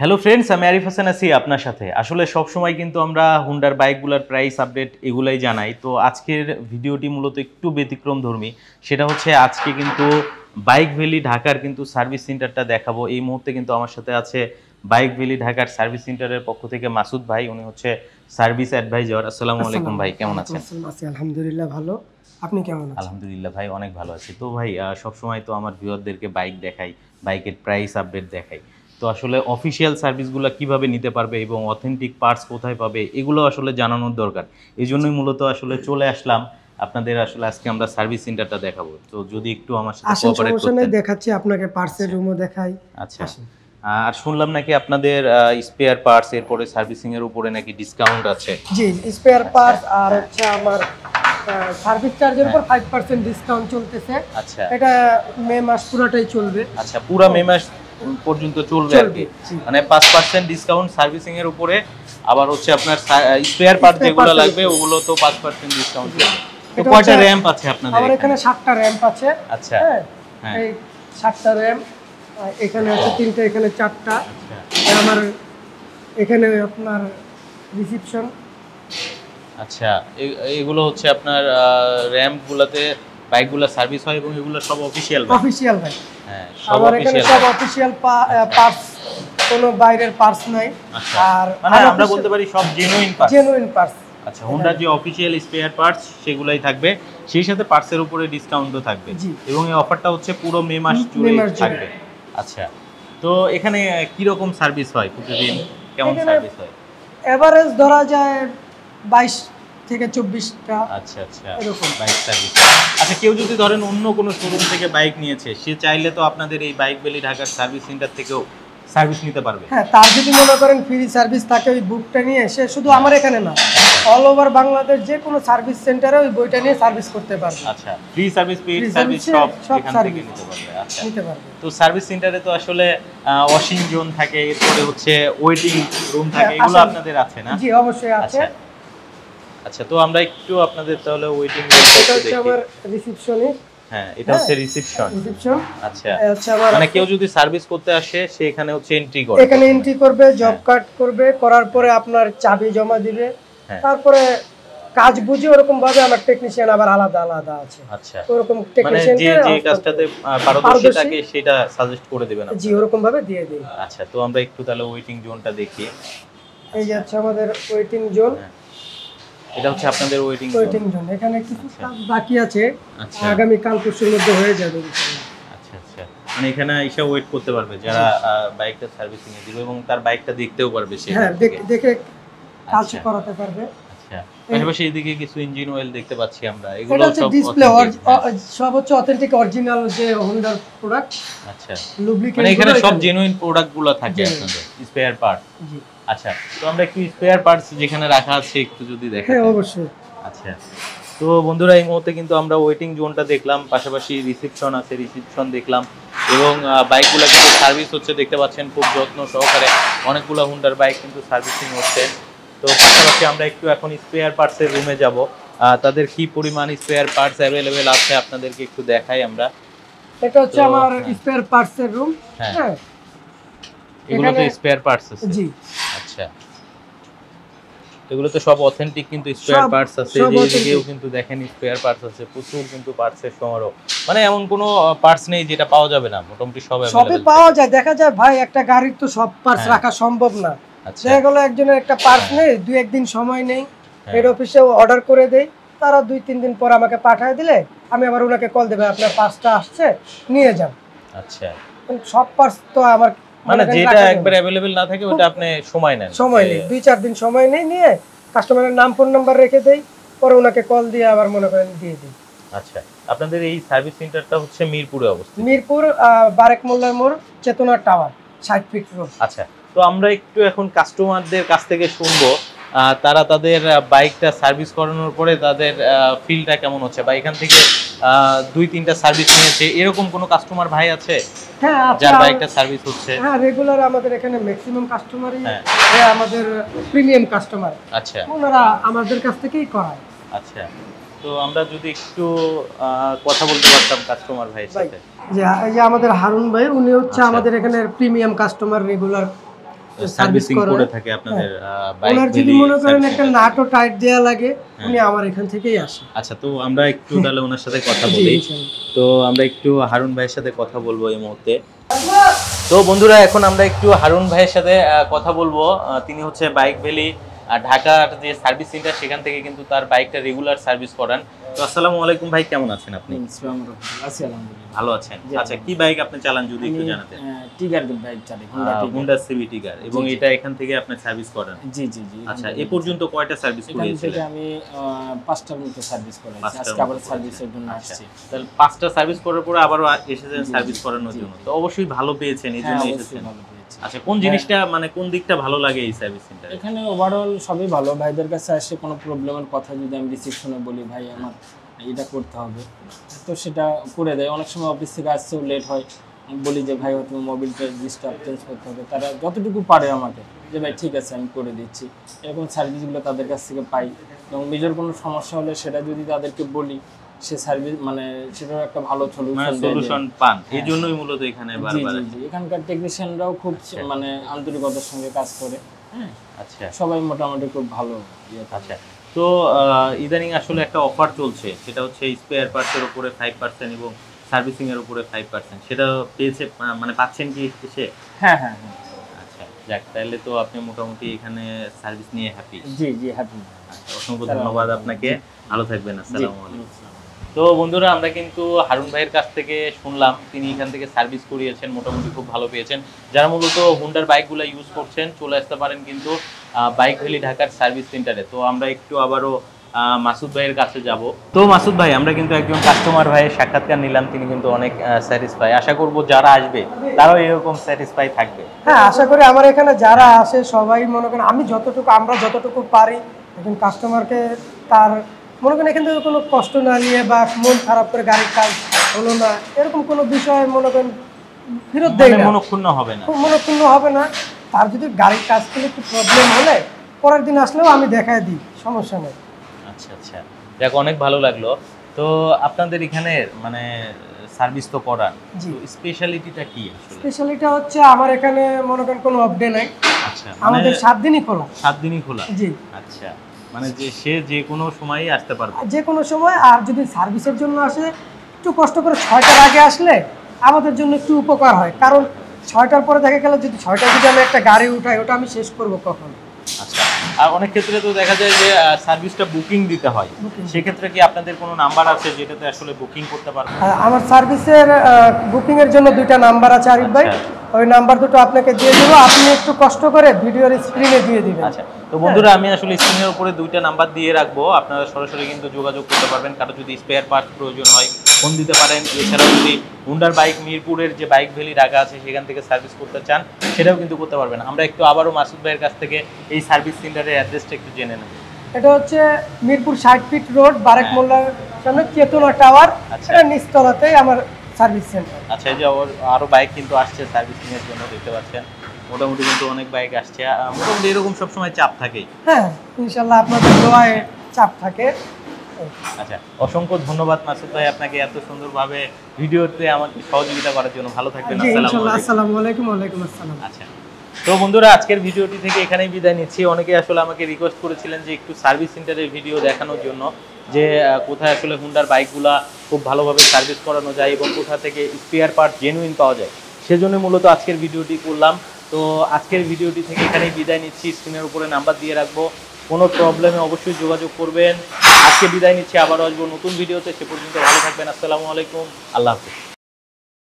Hello friends, আমি আরিফ হাসান আছি আপনার সাথে। আসলে সব সময় কিন্তু আমরা হুন্ডার বাইকগুলোর প্রাইস আপডেট এগুলাই জানাই। তো আজকের ভিডিওটি মূলত একটু ব্যতিক্রমধর্মী। সেটা হচ্ছে আজকে কিন্তু বাইক ভ্যালি ঢাকার কিন্তু সার্ভিস সেন্টারটা দেখাবো। এই মুহূর্তে কিন্তু আমার সাথে আছে বাইক ভ্যালি ঢাকার সার্ভিস সেন্টারের পক্ষ থেকে মাসুদ ভাই। উনি হচ্ছে সার্ভিস অ্যাডভাইজার। আসসালামু আলাইকুম ভাই, কেমন আছেন? আলহামদুলিল্লাহ ভালো। আপনি কেমন আছেন? আলহামদুলিল্লাহ ভাই, অনেক ভালো আছি। তো ভাই সবসময় তো আমার ভিউয়ারদেরকে বাইক দেখাই, বাইকের প্রাইস আপডেট দেখাই। তো আসলে অফিসিয়াল সার্ভিসগুলো কিভাবে নিতে পারবে এবং অথেন্টিক পার্টস কোথায় পাবে এগুলো আসলে জানানোর দরকার। এই জন্যই মূলত আসলে চলে আসলাম আপনাদের। আসলে আজকে আমরা সার্ভিস সেন্টারটা দেখাবো। তো যদি একটু আমার সাথে কোঅপারেট করতেন। দেখাচ্ছি আপনাকে, পার্টসের রুমও দেখাই। আচ্ছা। আর শুনলাম নাকি আপনাদের স্পেয়ার পার্টস এরপরে সার্ভিসিং এর উপরে নাকি ডিসকাউন্ট আছে। জি, স্পেয়ার পার্টস আর হচ্ছে আমার সার্ভিস চার্জের উপর 5% ডিসকাউন্ট চলতেছে। আচ্ছা, এটা মে মাস পুরোটাই চলবে। আচ্ছা, পুরো মে মাস পর্যন্ত চলবে আর কি। মানে 5% ডিসকাউন্ট সার্ভিসিং এর উপরে। আবার হচ্ছে আপনার স্পেয়ার পার্ট যেগুলো লাগবে ওগুলো তো 5% ডিসকাউন্ট চলবে। তো কয়টা র‍্যাম্প আছে আপনাদের? আমার এখানে 7টা র‍্যাম্প আছে। আচ্ছা, হ্যাঁ, এই 7টা র‍্যাম্প। এখানে আছে 3টা, এখানে 4টা। আচ্ছা, আমার এখানে আপনার রিসেপশন। আচ্ছা, এগুলো হচ্ছে আপনার র‍্যাম্পগুলোতে বাইকগুলো সার্ভিস হয় এবং এগুলো সব অফিশিয়াল ভাই। অফিশিয়াল ভাই। হ্যাঁ, সব অফিশিয়াল। সব অফিশিয়াল পার্টস, কোনো বাইরের পার্টস নাই। আর মানে আমরা বলতে পারি সব জেনুইন পার্টস। Genuine parts. আচ্ছা, হোন্ডার যে অফিশিয়াল স্পেয়ার পার্টস সেগুলাই থাকবে, সেই সাথে পার্টসের উপরে ডিসকাউন্টও থাকবে। এবং এই অফারটা হচ্ছে পুরো মে মাস জুড়ে থাকবে। আচ্ছা, তো এখানে কি রকম সার্ভিস হয় প্রতিদিন? কেমন সার্ভিস হয়? এভারেজ ধরা যায় 22 থেকে 24টা। আচ্ছা, আচ্ছা, এরকম বাইক সার্ভিস। আচ্ছা, কেউ যদি ধরেন অন্য কোনো শোরুম থেকে বাইক নিয়েছে, সে চাইলে তো আপনাদের এই বাইক ভ্যালি ঢাকার সার্ভিস সেন্টার থেকেও সার্ভিস নিতে পারবে। হ্যাঁ, তার যদি মনে করেন ফ্রি সার্ভিস থাকে ওই বুকটা নিয়ে, সে শুধু আমার এখানে না, অল ওভার বাংলাদেশ যে কোনো সার্ভিস সেন্টারে ওই বইটা নিয়ে সার্ভিস করতে পারবে। আচ্ছা, ফ্রি সার্ভিস, পেইড সার্ভিস সব এখান থেকে নিতে পারবে। আচ্ছা, নিতে পারবে। তো সার্ভিস সেন্টারে তো আসলে ওয়াশিং জোন থাকে, এরপরে হচ্ছে ওয়েটিং রুম থাকে, এগুলো আপনাদের আছে না? জি, অবশ্যই আছে। আচ্ছা, তো আমরা একটু আপনাদের তাহলে ওয়েটিং রুমটা এটা হচ্ছে আমার রিসেপশনে। হ্যাঁ, এটা হচ্ছে রিসেপশন। আচ্ছা, মানে কেউ যদি সার্ভিস করতে আসে সে এখানে হচ্ছে এন্ট্রি করে, এখানে এন্ট্রি করবে, জব কার্ড করবে, করার পরে আপনার চাবি জমা দিবে। তারপরে কাজ বুঝে ওরকম ভাবে আমার টেকনিশিয়ান আবার আলাদা আলাদা আছে। আচ্ছা, ওরকম টেকনিশিয়ান যে কাজটাতে পারদর্শী থাকে সেটা সাজেস্ট করে দিবেন আপনি? জি, ওরকম ভাবে দিয়ে দিই। আচ্ছা, তো আমরা একটু তাহলে ওয়েটিং জোনটা দেখি। এই যে হচ্ছে আমাদের ওয়েটিং জোন। এটা হচ্ছে আপনাদের ওয়েটিং জোন। এখানে কিছু কাজ বাকি আছে, আগামী কাল পরশুর মধ্যে হয়ে যাবে ইনশাআল্লাহ। আচ্ছা, আচ্ছা, মানে এখানে এসে ওয়েট করতে পারবে যারা বাইকটা সার্ভিসিং এ দিবে এবং তার বাইকটা দেখতেও পারবে সে। হ্যাঁ, দেখে কাজ করাতে পারবে। আচ্ছা, পাশাপাশি এদিকে কিছু ইঞ্জিন অয়েল দেখতে পাচ্ছি আমরা। এগুলো সব ডিসপ্লে সব হচ্ছে অথেন্টিক অরিজিনাল যে হোন্ডার প্রোডাক্ট। আচ্ছা, লুব্রিকেন্ট, মানে এখানে সব জেনুইন প্রোডাক্টগুলো থাকে আপনাদের স্পেয়ার পার্ট। জি, আচ্ছা, তো আমরা একটু স্পেয়ার পার্টস যেখানে রাখা আছে একটু যদি দেখেন। হ্যাঁ, অবশ্যই। আচ্ছা, তো বন্ধুরা এই মুহূর্তে কিন্তু আমরা ওয়েটিং জোনটা দেখলাম, পাশাপাশি রিসেপশন আছে, রিসেপশন দেখলাম এবং বাইকগুলো কিন্তু সার্ভিস হচ্ছে দেখতে পাচ্ছেন খুব যত্ন সহকারে। অনেকগুলো হুন্ডার বাইক কিন্তু সার্ভিসিং হচ্ছে। তো পাশাপাশি আমরা একটু এখন স্পেয়ার পার্টসের রুমে যাব, তাদের কি পরিমাণ স্পেয়ার পার্টস অ্যাভেলেবেল আছে আপনাদেরকে একটু দেখাই আমরা। এটা হচ্ছে আমার স্পেয়ার পার্টসের রুম। হ্যাঁ, এগুলো তো স্পেয়ার পার্টস আছে। জি, আচ্ছা, এগুলো তো সব অথেন্টিক কিন্তু স্পেয়ার পার্টস আছে। যেদিকেও কিন্তু দেখেন স্পেয়ার পার্টস আছে, প্রচুর কিন্তু পার্টসের সমারোহ। মানে এমন কোনো পার্টস নেই যেটা পাওয়া যাবে না, মোটামুটি সবই পাওয়া যায়। দেখা যায় ভাই, একটা গাড়ির তো সব পার্টস রাখা সম্ভব না। দেখা গেল একজনের একটা পার্টস নেই, 2-1 দিন সময় নেই, হেড অফিসে অর্ডার করে দেই, তারা 2-3 দিন পর আমাকে পাঠিয়ে দিলে আমি আবার ওনাকে কল দেব, আপনার পার্টসটা আসছে, নিয়ে যান। আচ্ছা, সব পার্টস তো আমার মানে যেটা একবার अवेलेबल না থাকে ওটা আপনি সময় নেন। 2-4 দিন সময় নেই, নিয়ে কাস্টমারের নাম ফোন নাম্বার রেখে দেই, পরে ওনাকে কল দিয়ে আবার মনে করেন দিয়ে দিই। আচ্ছা, আপনাদের এই সার্ভিস সেন্টারটা হচ্ছে মিরপুরে অবস্থিত। মিরপুর বারেক মোল্লার মোড়, চেতনা টাওয়ার, 60 ফিট রোড। আচ্ছা, তো আমরা একটু এখন কাস্টমারদের কাছ থেকে শুনবো তারা তাদের বাইকটা সার্ভিস করানোর পরে তাদের ফিলটা কেমন হচ্ছে, বা এখান থেকে 2-3টা সার্ভিস নিয়েছে এরকম কোনো কাস্টমার ভাই আছে? হ্যাঁ, যার বাইকটা সার্ভিস হচ্ছে। হ্যাঁ, রেগুলার আমাদের এখানে ম্যাক্সিমাম কাস্টমারই আমাদের প্রিমিয়াম কাস্টমার। আচ্ছা, ওনারা আমাদের কাছ থেকেই করায়। আচ্ছা, তো আমরা যদি একটু কথা বলতে পারতাম কাস্টমার ভাইয়ের সাথে। যে এই যে আমাদের হারুন ভাই, উনি হচ্ছে আমাদের এখানে প্রিমিয়াম কাস্টমার, রেগুলার সার্ভিসিং করে থাকে আপনাদের বাইক ওনার যদি মনে করেন একটা নাটও টাইট দেয়া লাগে উনি আমার এখান থেকেই আসে। আচ্ছা, তো আমরা একটু তাহলে ওনার সাথে কথা বলি। তো আমরা একটু হারুন ভাইয়ের সাথে কথা বলবো এই মুহূর্তে। তো বন্ধুরা, এখন আমরা একটু হারুন ভাইয়ের সাথে কথা বলবো। তিনি হচ্ছে বাইক ভ্যালি ঢাকার যে সার্ভিস সেন্টার, সেখান থেকে কিন্তু তার বাইকটা রেগুলার সার্ভিস করান। তো আসসালামু আলাইকুম ভাই, কেমন আছেন আপনি? ভালো আছেন? আচ্ছা, কি বাইক আপনি চালান যদি একটু জানাতেন? টিগার বাইক চালাই, হোন্ডা সিভি টিগার, এবং এটা এখান থেকে আপনি সার্ভিস করেন? জি জি জি। আচ্ছা, এই পর্যন্ত কয়টা সার্ভিস করিয়েছিলেন? আমি 5টার মতো সার্ভিস করেছি, আজকে আবার সার্ভিসের জন্য আসছি। তাহলে 5টা সার্ভিস করার পরে আবারও এসেছেন সার্ভিস করানোর জন্য, তো অবশ্যই ভালো পেয়েছেন, এই জন্য এসেছেন। আচ্ছা, কোন জিনিসটা মানে কোন দিকটা ভালো লাগে এই সার্ভিস সেন্টারে? এখানে ওভারঅল সবই ভালো। ভাইদের কাছে আসে কোনো প্রবলেমের কথা যদি আমি রিসিপশনে বলি ভাই আমার এটা করতে হবে, তো সেটা করে দেয়। অনেক সময় অফিস থেকে আসতেও লেট হয়, বলি যে ভাই তুমি মোবিলটা ডিস্টার্ব চেঞ্জ করতে হবে, তারা যতটুকু পারে আমাকে যে ভাই ঠিক আছে আমি করে দিচ্ছি। এরকম সার্ভিসগুলো তাদের কাছ থেকে পাই, এবং মেজর কোনো সমস্যা হলে সেটা যদি তাদেরকে বলি, সে সার্ভিস মানে সেটার একটা ভালো সলিউশন পান। এই জন্যই মূলত এখানে বারবার এখানকার টেকনিশিয়ানরাও খুব মানে আন্তরিকতার সঙ্গে কাজ করে। হ্যাঁ, আচ্ছা, সবাই মোটামুটি খুব ভালো। আচ্ছা, তো ইদানিং আসলে একটা অফার চলছে, সেটা হচ্ছে স্পেয়ার পার্টসের উপরে 5% এবং সার্ভিসিং এর উপরে 5%, সেটা পেয়েছে মানে পাচ্ছেন কি এসে? হ্যাঁ হ্যাঁ হ্যাঁ। আচ্ছা, যাক, তাহলে তো আপনি মোটামুটি এখানে সার্ভিস নিয়ে হ্যাপি? জি জি হ্যাপি। অসংখ্য ধন্যবাদ আপনাকে, ভালো থাকবেন। আসসালামু আলাইকুম। তো বন্ধুরা, আমরা কিন্তু হারুন ভাইয়ের কাছ থেকে শুনলাম তিনি এখান থেকে সার্ভিস করিয়েছেন, মোটামুটি খুব ভালো পেয়েছেন। যারা মূলত হুন্ডার বাইকগুলো ইউজ করছেন চলে আসতে পারেন কিন্তু বাইক ভ্যালি ঢাকার সার্ভিস সেন্টারে। তো আমরা একটু আবারও মাসুদ ভাইয়ের কাছে যাব। তো মাসুদ ভাই, আমরা কিন্তু একজন কাস্টমার ভাইয়ের সাক্ষাৎকার নিলাম, তিনি কিন্তু অনেক স্যাটিসফাই। আশা করব যারা আসবে তারাও এরকম স্যাটিসফাই থাকবে। হ্যাঁ, আশা করি আমার এখানে যারা আসে সবাই মনে করেন আমরা যতটুকু পারি একজন কাস্টমারকে তার মনে করেন এখান থেকে কোনো কষ্ট না নিয়ে বা মন খারাপ করে গাড়ির কাজ হলো না এরকম কোনো বিষয় মনে করেন ফেরত দেয় না, মনক্ষুণ্ণ হবে না। মনক্ষুণ্ণ হবে না। তার যদি গাড়ির কাজ করলে একটু প্রবলেম হলে পরের দিন আসলেও আমি দেখায় দিই, সমস্যা নেই। আচ্ছা আচ্ছা, দেখ অনেক ভালো লাগলো। তো আপনাদের এখানে মানে সার্ভিস তো করান, তো স্পেশালিটিটা কি আসলে? স্পেশালিটি হচ্ছে আমার এখানে মনে করেন কোনো অফ ডে নাই। আচ্ছা, আমাদের 7 দিনই খোলা। 7 দিনই খোলা? জি। আচ্ছা, মানে যে কোনো সময়ই আসতে পারবে? যে কোনো সময়। আর যদি সার্ভিসের জন্য আসে একটু কষ্ট করে 6টার আগে আসলে আমাদের জন্য একটু উপকার হয়, কারণ 6টার পরে দেখা গেল যদি 6টায় যদি আমি একটা গাড়ি উঠাই ওটা আমি শেষ করব কখন? আচ্ছা, আর অনেক ক্ষেত্রে তো দেখা যায় যে সার্ভিসটা বুকিং দিতে হয়, সেক্ষেত্রে কি আপনাদের কোনো নাম্বার আছে যেটাতে আসলে বুকিং করতে পারবেন? আমার সার্ভিসের বুকিং এর জন্য 2টা নাম্বার আছে আরিফ ভাই, ওই নাম্বার দুটো আপনাকে দিয়ে দেবো, আপনি একটু কষ্ট করে ভিডিওর স্ক্রিনে দিয়ে দিবেন। আচ্ছা, তো বন্ধুরা আমি আসলে স্ক্রিনের উপরে 2টা নাম্বার দিয়ে রাখবো, আপনারা সরাসরি কিন্তু যোগাযোগ করতে পারবেন। কারো যদি স্পেয়ার পার্টস প্রয়োজন হয় ফোন দিতে পারেন। এছাড়াও যদি হুন্ডার বাইক মিরপুরের যে বাইক ভ্যালি ঢাকা আছে সেখান থেকে সার্ভিস করতে চান সেটাও কিন্তু করতে পারবেন। আমরা একটু আবারও মাসুদ ভাইয়ের কাছ থেকে এই সার্ভিস সেন্টারের অ্যাড্রেসটা একটু জেনে নেব। এটা হচ্ছে মিরপুর 60 ফিট রোড, বারেক মোল্লার সামনে চেতনা টাওয়ার, এটা নিচতলাতেই আমার সার্ভিস সেন্টার। আচ্ছা, এই যে আরো বাইক কিন্তু আসছে সার্ভিসিং এর জন্য, দেখতে পাচ্ছেন মোটামুটি কিন্তু অনেক বাইক আসছে। মোটামুটি এরকম সবসময় চাপ থাকে? হ্যাঁ, ইনশাআল্লাহ আপনাদের দোয়ায় চাপ থাকে। আচ্ছা, অসংখ্য ধন্যবাদ মাসুদ ভাই আপনাকে এত সুন্দরভাবে ভিডিওতে আমাকে সহযোগিতা করার জন্য। ভালো থাকবেন। আসসালামু আলাইকুম। ওয়ালাইকুম আসসালাম। আচ্ছা, তো বন্ধুরা আজকের ভিডিওটি থেকে এখানেই বিদায় নিচ্ছি। অনেকে আসলে আমাকে রিকোয়েস্ট করেছিলেন যে একটু সার্ভিস সেন্টারের ভিডিও দেখানোর জন্য, যে কোথায় আসলে হুন্ডার বাইকগুলা খুব ভালোভাবে সার্ভিস করানো যায় এবং কোথা থেকে স্পেয়ার পার্ট জেনুইন পাওয়া যায়, সেজন্য মূলত আজকের ভিডিওটি করলাম। তো আজকের ভিডিওটি থেকে এখানেই বিদায় নিচ্ছি। স্ক্রিনের উপরে নাম্বার দিয়ে রাখবো, কোনো প্রবলেমে অবশ্যই যোগাযোগ করবেন। আজকে বিদায় নিচ্ছি, আবারও আসবো নতুন ভিডিওতে। সে পর্যন্ত ভালো থাকবেন। আসসালামু আলাইকুম, আল্লাহ হাফেজ।